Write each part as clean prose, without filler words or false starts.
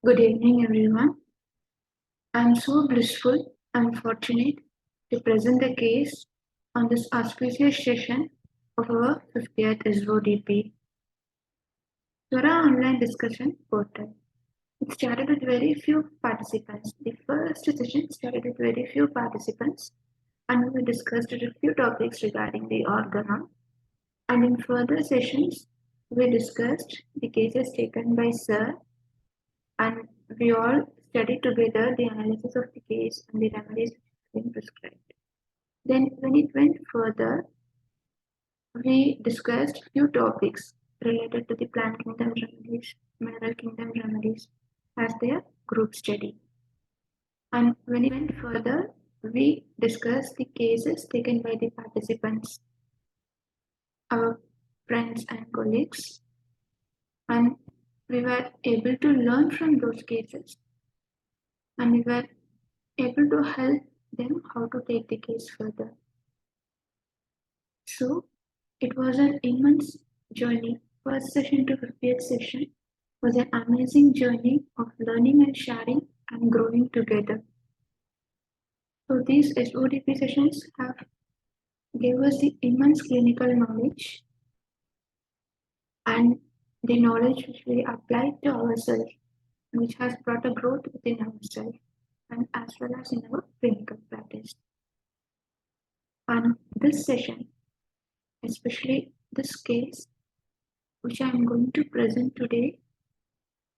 Good evening, everyone. I am so blissful and fortunate to present the case on this auspicious session of our 50th SODP Swara online discussion portal. It started with very few participants. The first session started with very few participants, and we discussed a few topics regarding the organelle. And in further sessions, we discussed the cases taken by Sir, and we all studied together the analysis of the case and the remedies which have been prescribed. Then, when it went further, we discussed few topics related to the plant kingdom remedies, mineral kingdom remedies as their group study. And when it went further, we discussed the cases taken by the participants, our friends and colleagues, and we were able to learn from those cases, and we were able to help them how to take the case further. So it was an immense journey. First session to 50th session was an amazing journey of learning and sharing and growing together. So these SODP sessions have gave us the immense clinical knowledge and the knowledge which we applied to ourselves, which has brought a growth within ourselves and as well as in our clinical practice. And this session, especially this case which I am going to present today,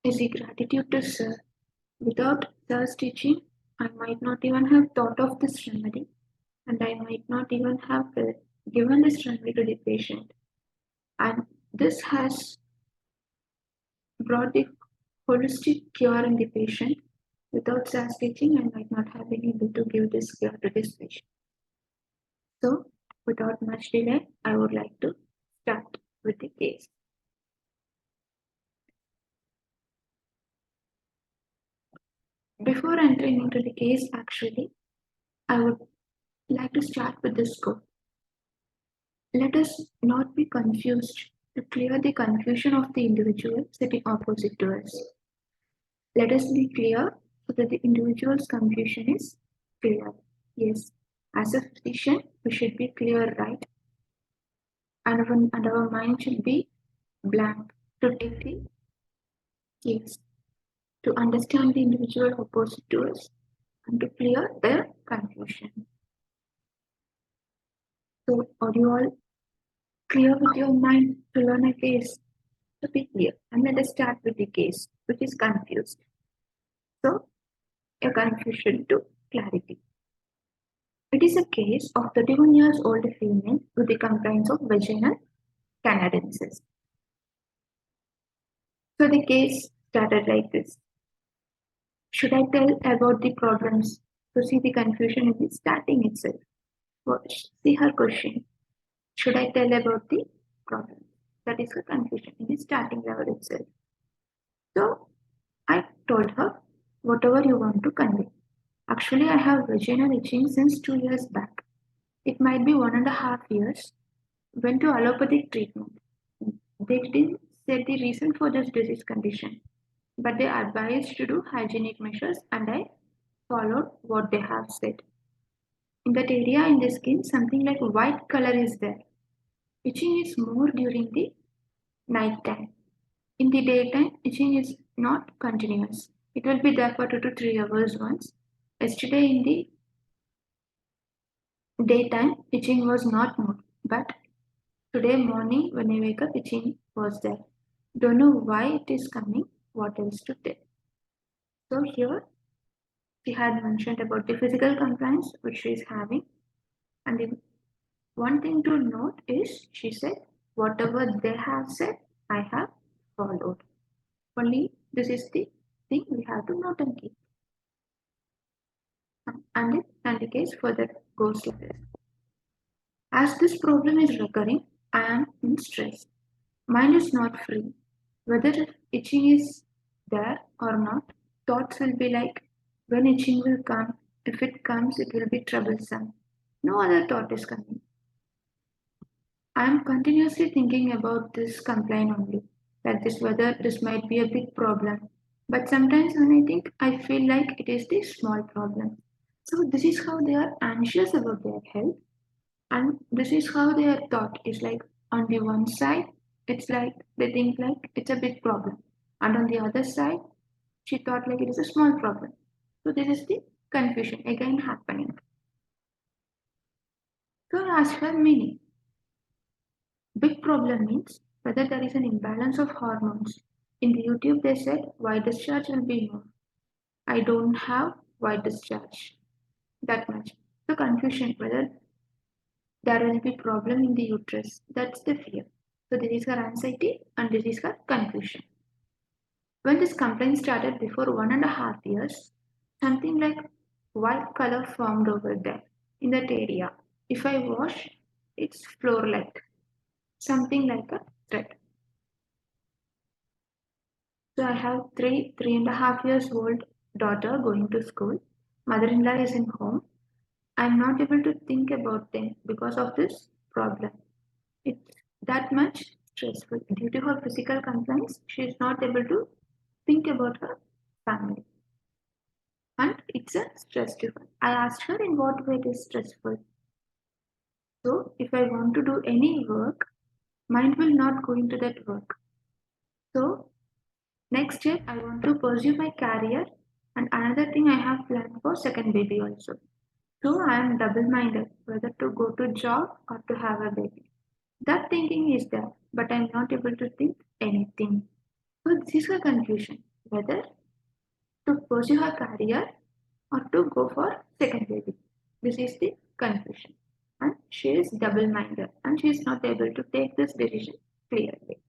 is a gratitude to Sir. Without Sir's teaching, I might not even have thought of this remedy, and I might not even have given this remedy to the patient. And this has brought the holistic cure in the patient. Without Sir's teaching, I might not have been able to give this cure to this patient. So, without much delay, I would like to start with the case. Before entering into the case, actually, I would like to start with this quote. Let us not be confused to clear the confusion of the individual sitting opposite to us. Let us be clear so that the individual's confusion is clear. Yes, as a physician, we should be clear, right? And our mind should be blank to take the case, to understand the individual opposite to us, and to clear their confusion. So, are you all clear with your mind to learn a case? To be clear, and let us start with the case, which is confused. So, a confusion to clarity. It is a case of 31 years old female with the complaints of vaginal candidiasis. So the case started like this. Should I tell about the problems to see the confusion in the starting itself? See her question. Should I tell about the problems? That is the confusion in the starting level itself. So I told her whatever you want to convey. Actually, I have vaginal itching since 2 years back. It might be 1.5 years. Went to allopathic treatment. They didn't say the reason for this disease condition, but they advised to do hygienic measures, and I followed what they have said. In that area in the skin, something like white color is there. Itching is more during the night time. In the daytime, itching is not continuous. It will be there for 2 to 3 hours once. Yesterday in the daytime, itching was not more, but today morning when I wake up, itching was there. Don't know why it is coming, what else to tell. So here, she had mentioned about the physical complaints which she is having. And the one thing to note is, she said, whatever they have said, I have followed. Only this is the thing we have to note and keep. And the case further goes like this. As this problem is recurring, I am in stress. Mind is not free. Whether itching is there or not, thoughts will be like, when itching will come, if it comes, it will be troublesome. No other thought is coming. I am continuously thinking about this complaint only, that whether this might be a big problem, But sometimes when I think, I feel like it is the small problem. So this is how they are anxious about their health, and this is how their thought is like on the one side, it's like they think like it's a big problem, and on the other side, she thought like it is a small problem. So this is the confusion again happening. So I asked her meaning. Big problem means whether there is an imbalance of hormones. In the YouTube they said white discharge will be more. I don't have white discharge that much. So confusion whether there will be problem in the uterus. That's the fear. So this is her anxiety and this is her confusion. When this complaint started before 1.5 years, something like white color formed over there in that area. If I wash, it's floor like something like a thread. So I have three and a half years old daughter going to school. Mother-in-law is in home. I'm not able to think about them because of this problem. It's that much stressful. Due to her physical complaints, she is not able to think about her family. And it's a stress to her. I asked her in what way it is stressful. So if I want to do any work, mind will not go into that work. So next year I want to pursue my career, and another thing I have planned for second baby also. So I am double-minded whether to go to job or to have a baby. That thinking is there, but I am not able to think anything. So this is her confusion, whether to pursue her career or to go for second baby. This is the confusion. And she is double-minded and she is not able to take this decision clearly.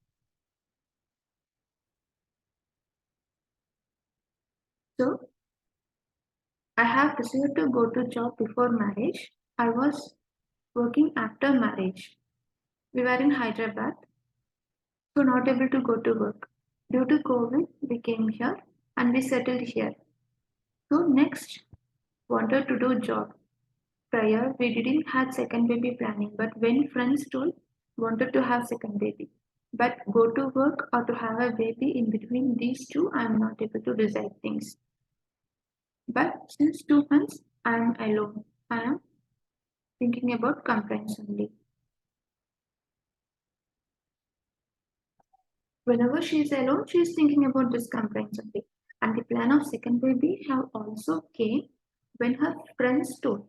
So I have decided to go to job before marriage. I was working after marriage. We were in Hyderabad, so not able to go to work. Due to COVID, we came here and we settled here. So next, wanted to do job. Prior, we didn't have second baby planning, but when friends told, wanted to have second baby. But go to work or to have a baby in between these two, I am not able to decide things. But since 2 months, I am alone. I am thinking about complaints only. Whenever she is alone, she is thinking about this complaints only. And the plan of second baby have also came when her friends told.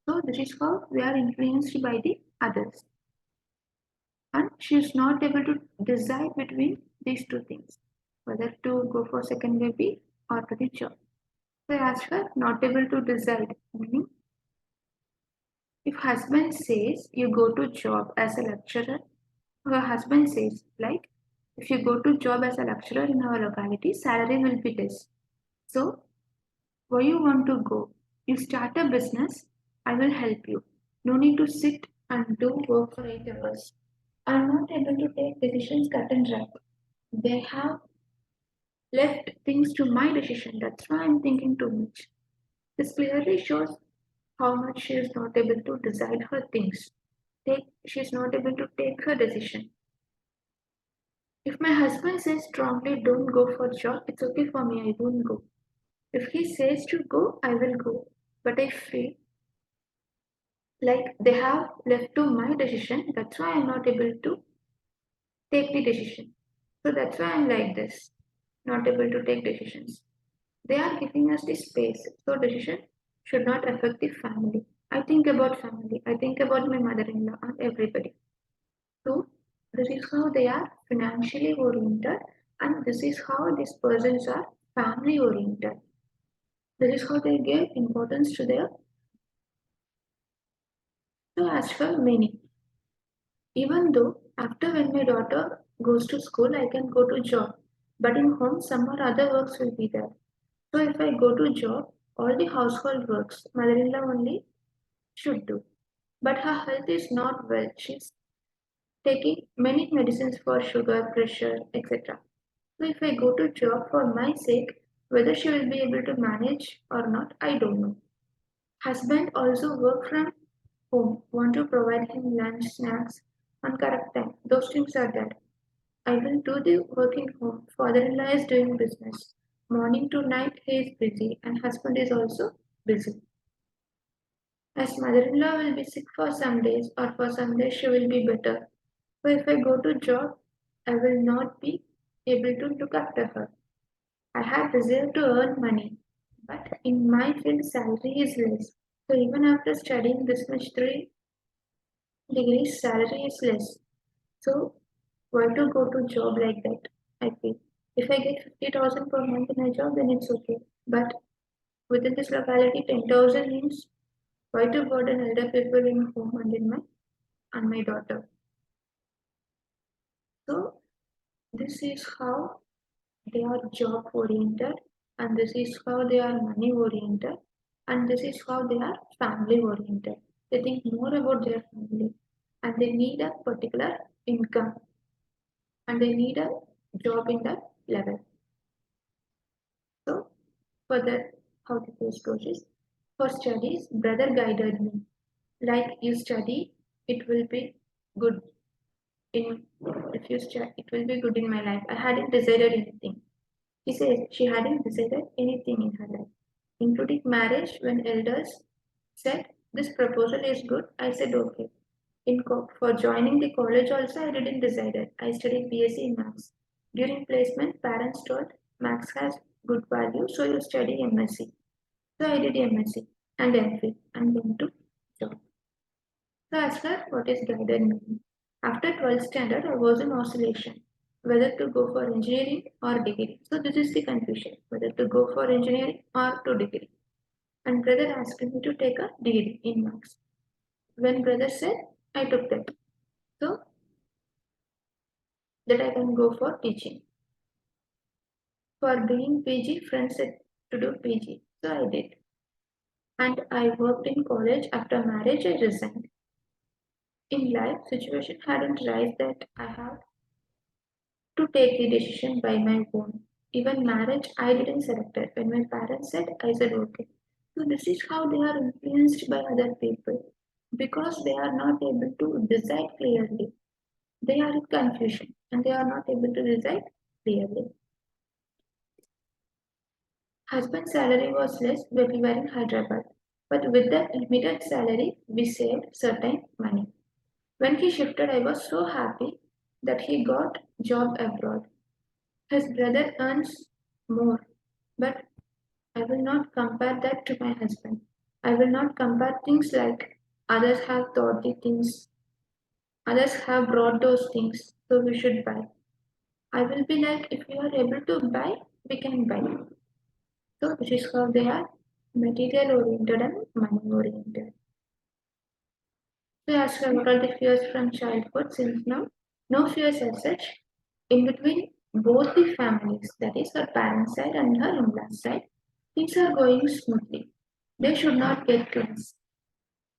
So this is how we are influenced by the others. And she is not able to decide between these two things, whether to go for second baby or to the job. So I asked her not able to decide, meaning if husband says you go to job as a lecturer, her husband says like if you go to job as a lecturer in our locality, salary will be this. So where you want to go? You start a business, I will help you. No need to sit and do work for 8 hours. I'm not able to take decisions cut and dry. They have left things to my decision. That's why I'm thinking too much. This clearly shows how much she is not able to decide her things. She is not able to take her decision. If my husband says strongly don't go for job, it's okay for me, I won't go. If he says to go, I will go. But I feel like they have left to my decision. That's why I'm not able to take the decision. So that's why I'm like this, not able to take decisions. They are giving us the space, so decision should not affect the family. I think about family. I think about my mother-in-law and everybody. So this is how they are financially oriented, and this is how these persons are family oriented. This is how they give importance to their. So as for meaning, even though after when my daughter goes to school, I can go to job, but in home some or other works will be there. So if I go to job, all the household works mother-in-law only should do. But her health is not well. She's taking many medicines for sugar, pressure, etc. So if I go to job for my sake, whether she will be able to manage or not, I don't know. Husband also work from home, want to provide him lunch, snacks on correct time. Those things are there. I will do the work in home. Father-in-law is doing business. Morning to night he is busy and husband is also busy. As mother-in-law will be sick for some days or for some days she will be better. So if I go to job, I will not be able to look after her. I have desire to earn money, but in my field salary is less. So even after studying this much 3 degrees, salary is less. So why to go to job like that? I feel if I get 50,000 per month in a job, then it's okay. But within this locality, 10,000 means why to burden elder people in home and in my daughter. So this is how they are job oriented, and this is how they are money oriented, and this is how they are family oriented. They think more about their family, and they need a particular income, and they need a job in that level. So for that, how the case goes is, for studies, brother guided me. Like you study, it will be good in if you study, it will be good in my life. I hadn't decided anything. She says she hadn't decided anything in her life, including marriage. When elders said this proposal is good, I said okay. For joining the college also, I didn't decide it. I studied BSc in Maths. During placement, parents told Maths has good value, so you study MSc. So I did MSc and MPhil and went to job. So as for what is guided me. After 12th standard, I was in oscillation whether to go for engineering or degree. So this is the confusion whether to go for engineering or to degree. And brother asked me to take a degree in Maths. When brother said, I took that. So that I can go for teaching. For doing PG, friends said to do PG. So I did. And I worked in college. After marriage, I resigned. In life, situation hadn't arisen that I have to take the decision by my own. Even marriage, I didn't select it. When my parents said, I said okay. So this is how they are influenced by other people because they are not able to decide clearly. They are in confusion and they are not able to decide clearly. Husband's salary was less when we were in Hyderabad, but with that limited salary, we saved certain money. When he shifted, I was so happy that he got job abroad. His brother earns more, but I will not compare that to my husband. I will not compare things like others have thought the things, others have brought those things, so we should buy. I will be like, if you are able to buy, we can buy. So this is how they are material oriented and money oriented. So as for what are the fears from childhood since now? No fears as such. In between both the families, that is her parents' side and her in-laws side, things are going smoothly. They should not get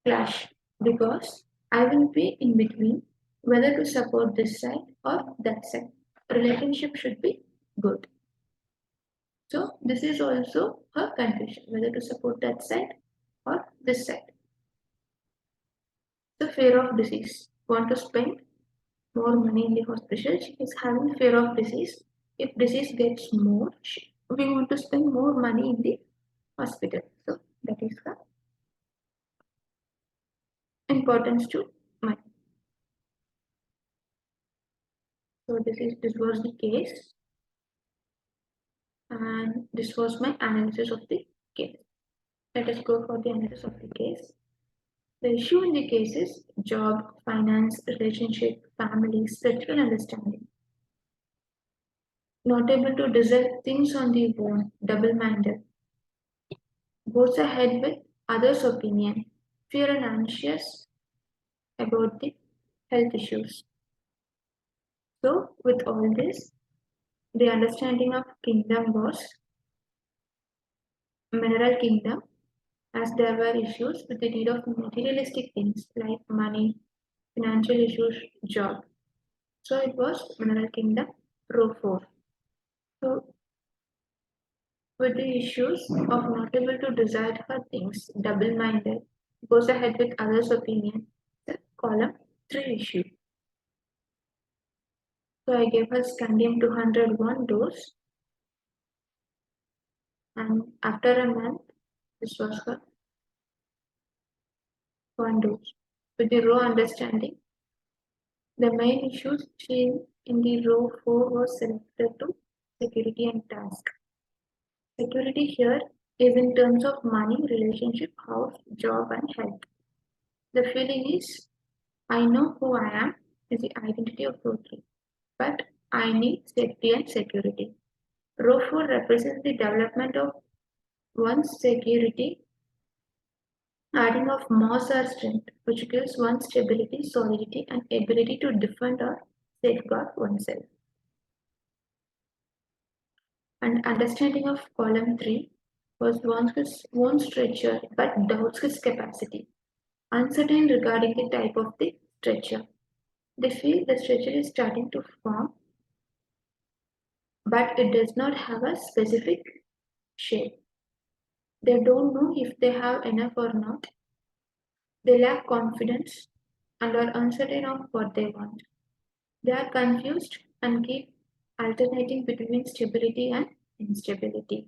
clash because I will be in between whether to support this side or that side. Relationship should be good. So this is also her confusion whether to support that side or this side. The fear of disease. Want to spend more money in the hospital? She is having fear of disease. If disease gets more, we want to spend more money in the hospital. So that is the importance to money. So this was the case, and this was my analysis of the case. Let us go for the analysis of the case. The issue in the case is job, finance, relationship, family, spiritual understanding. Not able to decide things on the own, double-minded. Goes ahead with others' opinion, fear and anxious about the health issues. So, with all this, the understanding of kingdom was mineral kingdom, as there were issues with the need of materialistic things like money, financial issues, job. So it was mineral kingdom row 4. So with the issues of not able to decide her things, double-minded, goes ahead with others' opinion, the column 3 issue. So I gave her Scandium 201 dose And after a month, this was her one dose. With the raw understanding, the main issues she in the row 4 was selected to security and task. Security here is in terms of money, relationship, house, job, and health. The feeling is I know who I am is the identity of row 3, but I need safety and security. Row 4 represents the development of one's security, adding of mass or strength, which gives one stability, solidity, and ability to defend or safeguard oneself. And understanding of column 3 was one's stretcher but doubts his capacity, uncertain regarding the type of the stretcher. They feel the stretcher is starting to form, but it does not have a specific shape. They don't know if they have enough or not. They lack confidence and are uncertain of what they want. They are confused and keep alternating between stability and instability.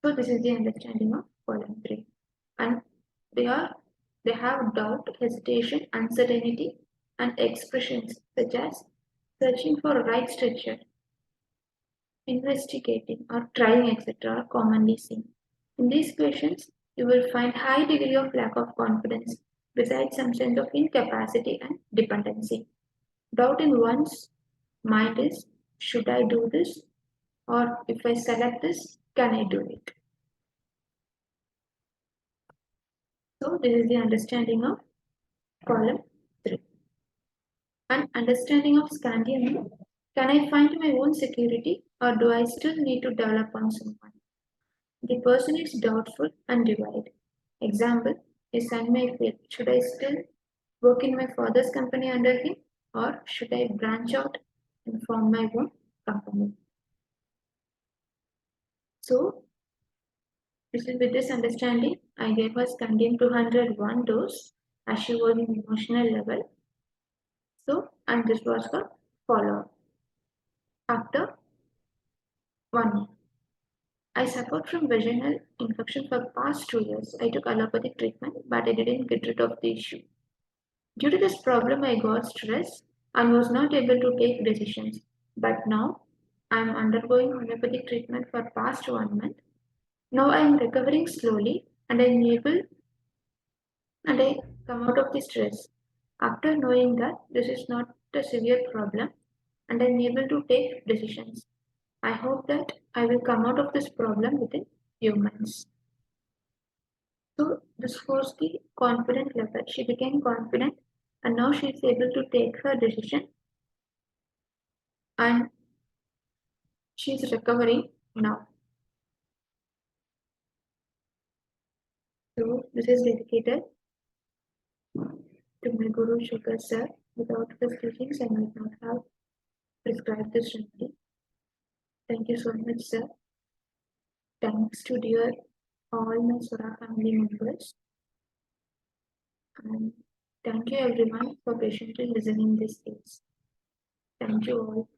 So this is the understanding of column 3. And they have doubt, hesitation, uncertainty, and expressions such as searching for right structure, investigating, or trying, etc. are commonly seen. In these questions, you will find high degree of lack of confidence besides some sense of incapacity and dependency. Doubt in one's mind is, should I do this? Or if I select this, can I do it? So this is the understanding of column 3. An understanding of Scandium. Can I find my own security or do I still need to develop on someone? The person is doubtful and divided. Example, a son may feel, should I still work in my father's company under him or should I branch out and form my own company? So, this is with this understanding, I gave her Scandium 201 dose as she was in emotional level. So, and this was her follow-up. After 1 year, I suffered from vaginal infection for past 2 years. I took allopathic treatment, but I didn't get rid of the issue. Due to this problem, I got stressed and was not able to take decisions. But now, I am undergoing homeopathic treatment for past 1 month. Now I am recovering slowly and I am able and I come out of the stress. After knowing that this is not a severe problem and I am able to take decisions, I hope that I will come out of this problem within few months. So this was the confident level. She became confident and now she is able to take her decision and she is recovering now. So this is dedicated to my Guru Shukar sir. Without his teachings, I might not have prescribed this remedy. Thank you so much, sir. Thanks to dear all my Swara family members. And thank you everyone for patiently listening this case. Thank you all.